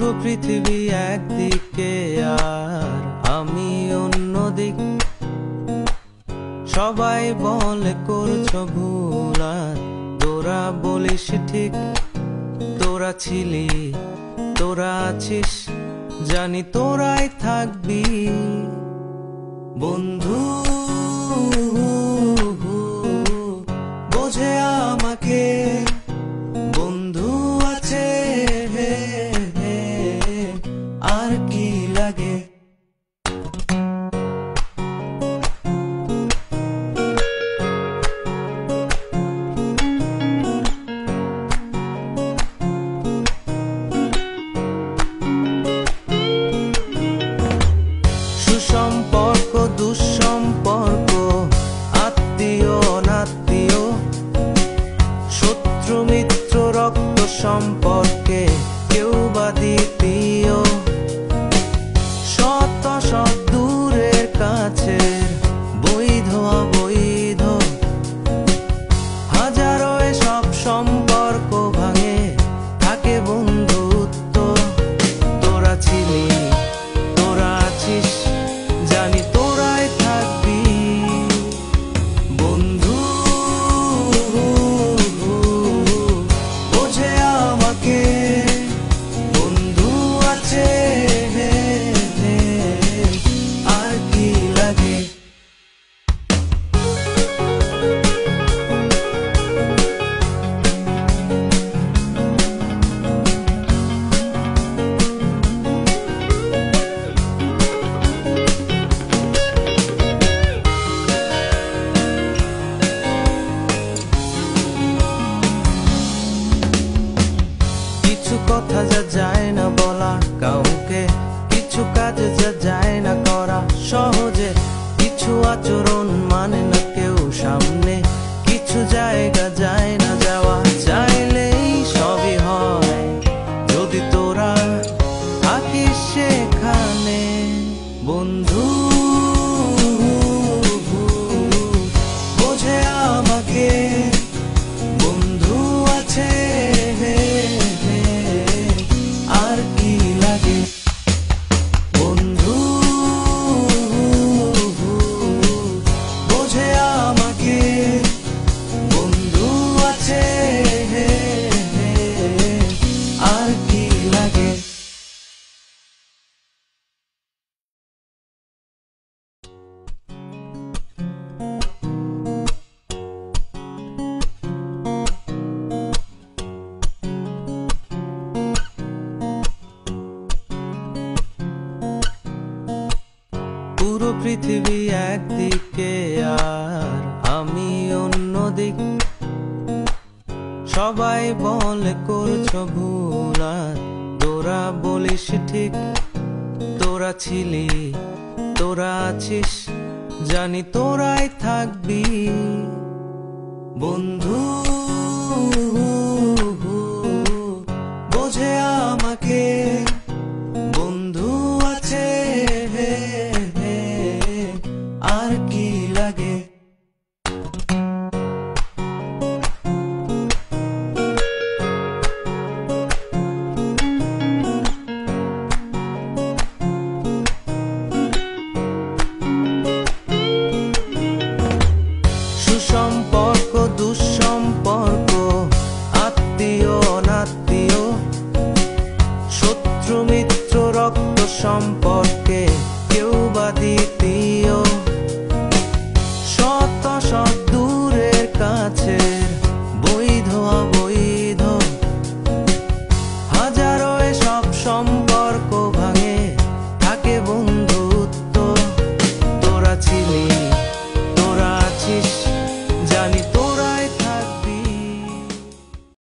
পুরো পৃথিবী একদিকে আর আমি অন্যদিক। সবাই বলে করছো ভুল আর তোরা বলিস ঠিক। তোরা ছিলি, তোরা আছিস, জানি তোরাই থাকবি বন্ধু। বোঝে আমাকে বন্ধু আছে, আর কি লাগে। সুসম্পর্ক দুঃসম্পর্ক, আত্মীয় অনাত্মীয়, শত্রু মিত্র রক্ত সম্পর্কে কেউ বা দ্বিতীয়। শত শত দূরের কাছে, বৈধ অবৈধ, হাজারো এসব সম্পর্ক ভাঙে, থাকে বন্ধুত্ব। তোরা ছিলি, তোরা আছিস, জানি তোরাই থাকবি বন্ধু। বোঝে আমাকে বন্ধু আছে, আর কি লাগে। কিছু কথা যা যায় না বলা কাউকে, কিছু কাজ যা যায় না করা সহজে, কিছু আচরণ মানে না কেউ সামনে, কিছু জায়গা যায় না যাওয়া, চাইলেই সবই হয় যদি তোরা থাকিস সেখানে বন্ধু। বোঝে আমাকে বন্ধু আছে, আর কি লাগে বন্ধু। বোঝে আমাকে বন্ধু আছে, আর কি লাগে। পুরো পৃথিবী একদিকে আর আমি অন্যদিক। সবাই বলে করছো ভুল আর তোরা বলিস ঠিক। তোরা ছিলি, তোরা আছিস, জানি তোরাই থাকবি বন্ধু। বোঝে আমাকে বন্ধু আছে, আর কি লাগে। সুসম্পর্ক দুঃসম্পর্ক, আত্মীয় অনাত্মীয়, শত্রু মিত্র রক্ত সম্পর্কে কেউ বা দ্বিতীয়। শত শত দূরের কাছে, বৈধ অবৈধ, হাজারো এসব সম্পর্ক ভাঙে, থাকে বন্ধুত্ব। তোরা ছিলি,